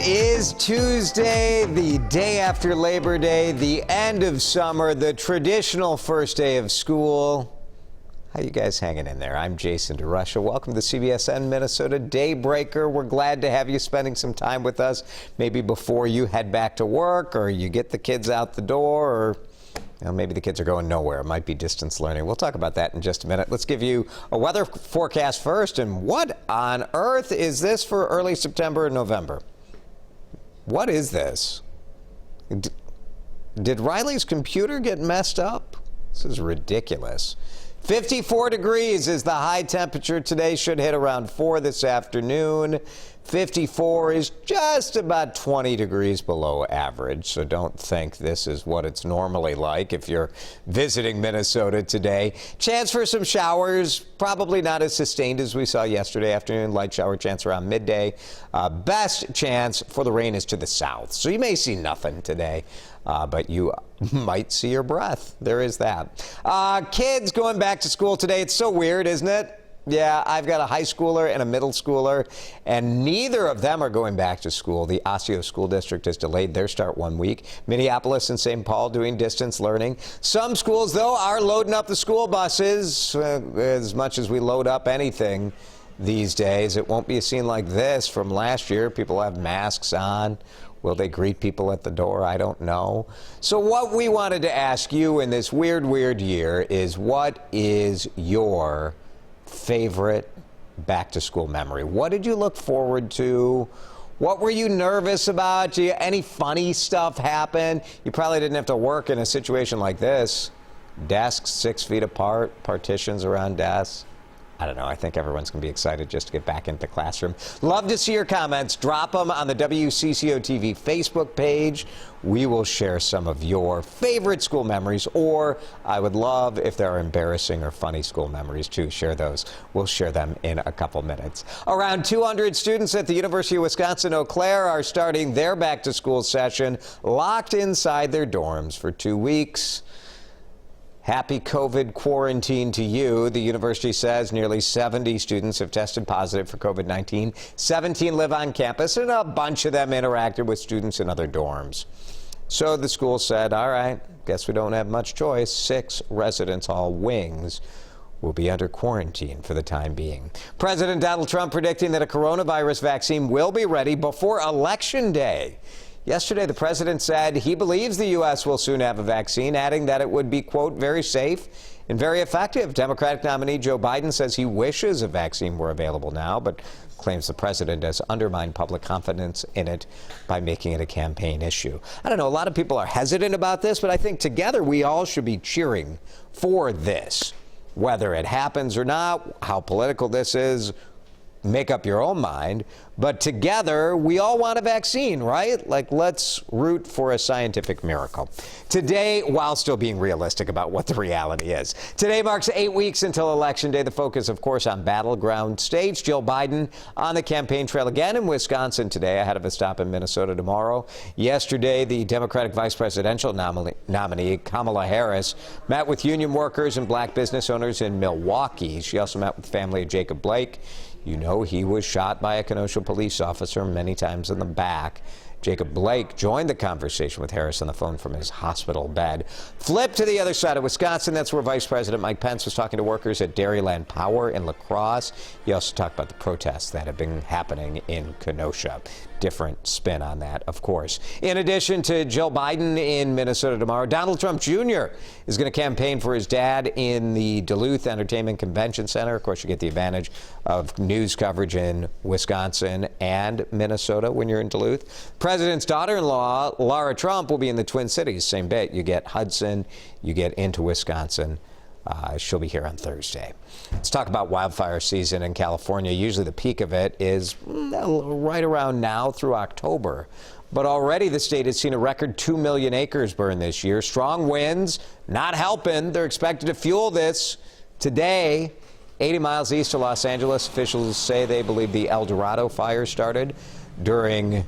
is Tuesday, the day after Labor Day, the end of summer, the traditional first day of school. How you guys hanging in there? I'm Jason DeRusha. Welcome to the CBSN Minnesota Daybreaker. We're glad to have you spending some time with us, maybe before you head back to work or you get the kids out the door, or maybe the kids are going nowhere. It might be distance learning. We'll talk about that in just a minute. Let's give you a weather forecast first. And what on earth is this for early September and November? What is this? Did Riley's computer get messed up? This is ridiculous. 54 degrees is the high temperature today. Should hit around 4 this afternoon. 54 is just about 20 degrees below average, so don't think this is what it's normally like if you're visiting Minnesota today. Chance for some showers, probably not as sustained as we saw yesterday afternoon. Light shower chance around midday. Best chance for the rain is to the south, so you may see nothing today, but you might see your breath. There is that. Kids going back to school today. It's so weird, isn't it? Yeah, I've got a high schooler and a middle schooler, and neither of them are going back to school. The Osseo School District has delayed their start 1 week. Minneapolis and St. Paul doing distance learning. Some schools, though, are loading up the school buses as much as we load up anything these days. It won't be a scene like this from last year. People have masks on. Will they greet people at the door? I don't know. So what we wanted to ask you in this weird year is, what is your favorite back-to-school memory? What did you look forward to? What were you nervous about? Any funny stuff happen? You probably didn't have to work in a situation like this. Desks 6 feet apart, partitions around desks. I don't know. I think everyone's going to be excited just to get back into the classroom. Love to see your comments. Drop them on the WCCO TV Facebook page. We will share some of your favorite school memories, or I would love if there are embarrassing or funny school memories too. Share those. We'll share them in a couple minutes. Around 200 students at the University of Wisconsin-Eau Claire are starting their back-to-school session locked inside their dorms for 2 weeks. Happy COVID quarantine to you. The university says nearly 70 students have tested positive for COVID-19. 17 live on campus, and a bunch of them interacted with students in other dorms. So the school said, all right, guess we don't have much choice. 6 residence hall wings will be under quarantine for the time being. President Donald Trump predicting that a coronavirus vaccine will be ready before Election Day. Yesterday, the president said he believes the U.S. will soon have a vaccine, adding that it would be, quote, very safe and very effective. Democratic nominee Joe Biden says he wishes a vaccine were available now, but claims the president has undermined public confidence in it by making it a campaign issue. I don't know, a lot of people are hesitant about this, but I think together we all should be cheering for this. Whether it happens or not, how political this is, make up your own mind. But together, we all want a vaccine, right? Like, let's root for a scientific miracle. Today, while still being realistic about what the reality is. Today marks 8 weeks until Election Day. The focus, of course, on battleground states. Jill Biden on the campaign trail again in Wisconsin today, ahead of a stop in Minnesota tomorrow. Yesterday, the Democratic vice presidential nominee, Kamala Harris, met with union workers and black business owners in Milwaukee. She also met with the family of Jacob Blake. You know, he was shot by a Kenosha police officer many times in the back. Jacob Blake joined the conversation with Harris on the phone from his hospital bed. Flip to the other side of Wisconsin. That's where Vice President Mike Pence was talking to workers at Dairyland Power in La Crosse. He also talked about the protests that have been happening in Kenosha. Different spin on that, of course. In addition to Joe Biden in Minnesota tomorrow, Donald Trump Jr. is going to campaign for his dad in the Duluth Entertainment Convention Center. Of course, you get the advantage of news coverage in Wisconsin and Minnesota when you're in Duluth. President's daughter-in-law, Lara Trump, will be in the Twin Cities. Same bit. You get Hudson, you get into Wisconsin. She'll be here on Thursday. Let's talk about wildfire season in California. Usually the peak of it is right around now through October. But already the state has seen a record 2 million acres burn this year. Strong winds not helping. They're expected to fuel this today. 80 miles east of Los Angeles, officials say they believe the El Dorado fire started during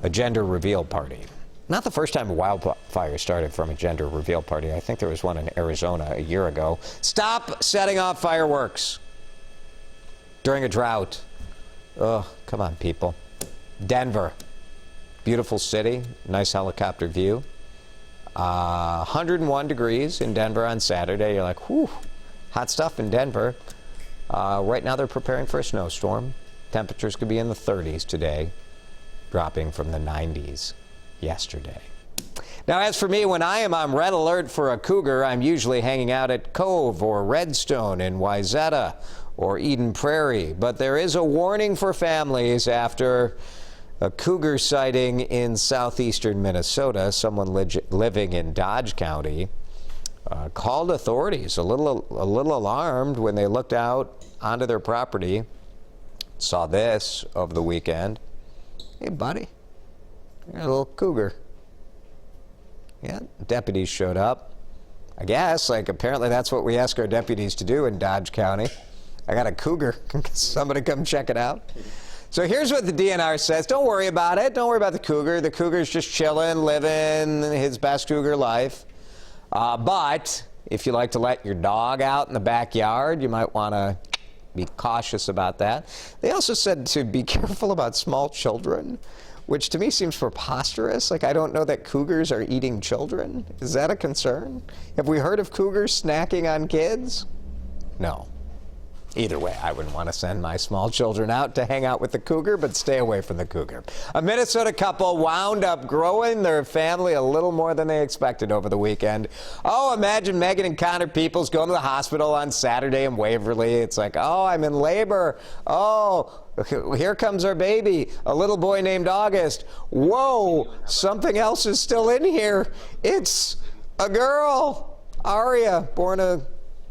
a gender reveal party. Not the first time a wildfire started from a gender reveal party. I think there was one in Arizona a year ago. Stop setting off fireworks during a drought. Oh, come on, people. Denver. Beautiful city, nice helicopter view. 101 degrees in Denver on Saturday. You're like, whew, hot stuff in Denver. Right now they're preparing for a snowstorm. Temperatures could be in the 30s today, dropping from the 90s yesterday. Now, as for me, when I am on red alert for a cougar, I'm usually hanging out at Cove or Redstone in Wayzata or Eden Prairie. But there is a warning for families after a cougar sighting in southeastern Minnesota. Someone living in Dodge County called authorities a little alarmed when they looked out onto their property. Saw this over the weekend. Hey, buddy, you're a little cougar. Yeah, deputies showed up. I guess, apparently that's what we ask our deputies to do in Dodge County. I got a cougar. Can somebody come check it out? So here's what the DNR says. Don't worry about it. Don't worry about the cougar. The cougar's just chilling, living his best cougar life. But if you like to let your dog out in the backyard, you might want to be cautious about that. They also said to be careful about small children, which to me seems preposterous. I don't know that cougars are eating children. Is that a concern? Have we heard of cougars snacking on kids? No. Either way, I wouldn't want to send my small children out to hang out with the cougar, but stay away from the cougar. A Minnesota couple wound up growing their family a little more than they expected over the weekend. Oh, imagine Megan and Connor Peoples going to the hospital on Saturday in Waverly. It's like, oh, I'm in labor. Oh, here comes our baby, a little boy named August. Whoa, something else is still in here. It's a girl, Aria, born a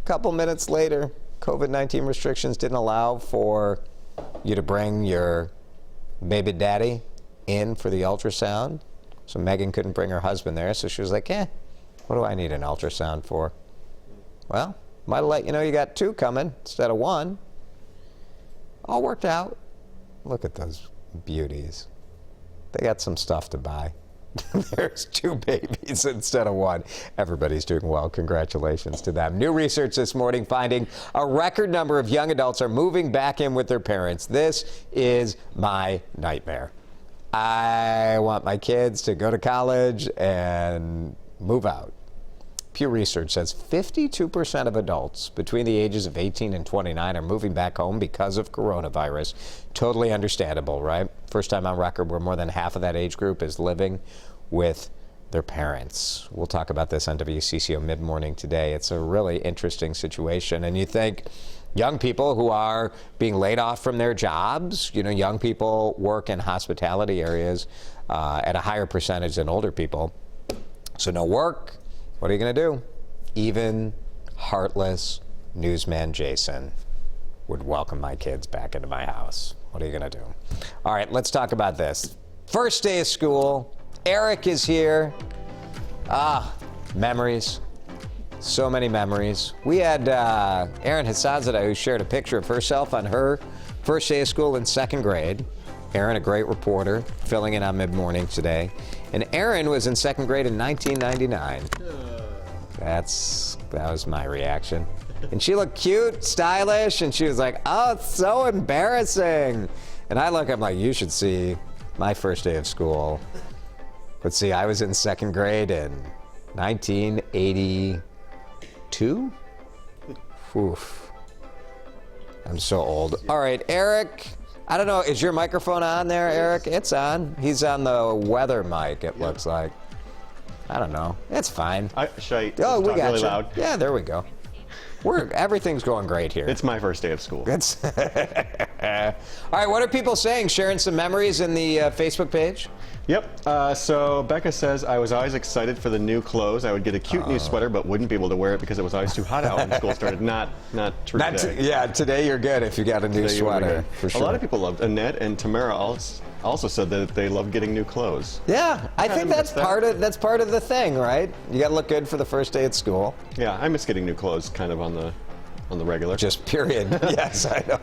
couple minutes later. COVID-19 restrictions didn't allow for you to bring your baby daddy in for the ultrasound. So Megan couldn't bring her husband there. So she was like, what do I need an ultrasound for? Well, might let you know you got 2 coming instead of 1. All worked out. Look at those beauties. They got some stuff to buy. There's 2 babies instead of 1. Everybody's doing well. Congratulations to them. New research this morning finding a record number of young adults are moving back in with their parents. This is my nightmare. I want my kids to go to college and move out. Pew Research says 52% of adults between the ages of 18 and 29 are moving back home because of coronavirus. Totally understandable, right? First time on record where more than half of that age group is living with their parents. We'll talk about this on WCCO Mid-Morning today. It's a really interesting situation. And you think young people who are being laid off from their jobs, young people work in hospitality areas at a higher percentage than older people. So no work. What are you going to do? Even heartless newsman Jason would welcome my kids back into my house. What are you going to do? All right, let's talk about this. First day of school. Eric is here. Memories. So many memories. We had Erin Hassazadeh, who shared a picture of herself on her first day of school in 2nd grade. Erin, a great reporter, filling in on Mid-Morning today. And Erin was in 2nd grade in 1999. That was my reaction. And she looked cute, stylish, and she was like, oh, it's so embarrassing. And I look, I'm like, you should see my first day of school. But see, I was in 2nd grade in 1982. Oof. I'm so old. All right, Eric. I don't know, is your microphone on there, Eric? It's on. He's on the weather mic, it looks like. I don't know. It's fine. Should I talk we got really you. loud? Yeah, there we go. Everything's going great here. It's my first day of school. All right, what are people saying? Sharing some memories in the Facebook page? Yep. So Becca says, I was always excited for the new clothes. I would get a cute new sweater, but wouldn't be able to wear it because it was always too hot out when school started. Not true today. Yeah, today you're good if you got a new sweater, for sure. A lot of people loved. Annette and Tamara also said that they love getting new clothes. Yeah, I think that's part of the thing, right? You got to look good for the first day at school. Yeah, I miss getting new clothes kind of on the regular. Just period. Yes, I know.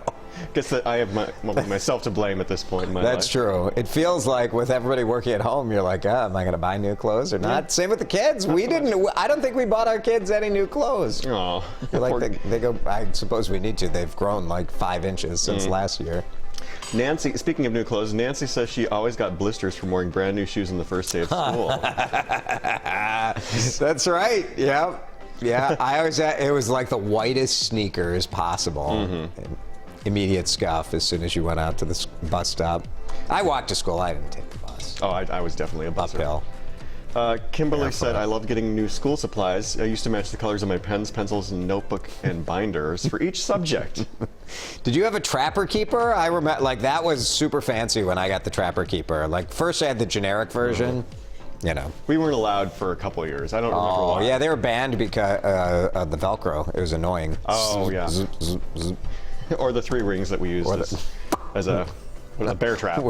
Guess that I have myself to blame at this point in my life. That's true. It feels like with everybody working at home, you're like, am I going to buy new clothes or not? Yeah. Same with the kids. I don't think we bought our kids any new clothes. Oh, like they go. I suppose we need to. They've grown like 5 inches since last year. Nancy, speaking of new clothes, Nancy says she always got blisters from wearing brand new shoes on the first day of school. That's right. Yeah. Yeah. I always had, it was like the whitest sneakers possible. And immediate scuff as soon as you went out to the bus stop. I walked to school. I didn't take the bus. Oh, I was definitely a busser. Uphill. Kimberly said, I love getting new school supplies. I used to match the colors of my pens, pencils, and notebook and binders for each subject. Did you have a Trapper Keeper? I remember, like, that was super fancy when I got the Trapper Keeper. Like, first I had the generic version, you know. We weren't allowed for a couple of years. I don't remember why. Oh, yeah, they were banned because of the Velcro. It was annoying. Oh, yeah. Or the 3 rings that we used as a bear trap.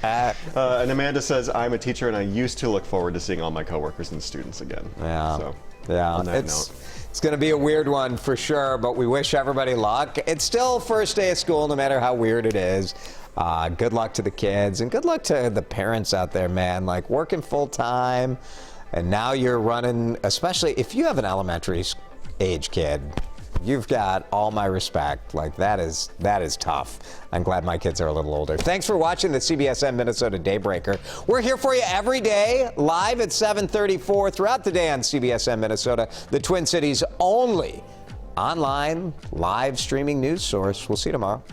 And Amanda says, I'm a teacher and I used to look forward to seeing all my coworkers and students again. Yeah. So, yeah. on that note. It's going to be a weird one for sure, but we wish everybody luck. It's still first day of school, no matter how weird it is. Good luck to the kids and good luck to the parents out there, man. Like, working full time and now you're running, especially if you have an elementary age kid. You've got all my respect. Like, that is tough. I'm glad my kids are a little older. Thanks for watching the CBSN Minnesota Daybreaker. We're here for you every day, live at 7:34 throughout the day on CBSN Minnesota, the Twin Cities' only online live streaming news source. We'll see you tomorrow.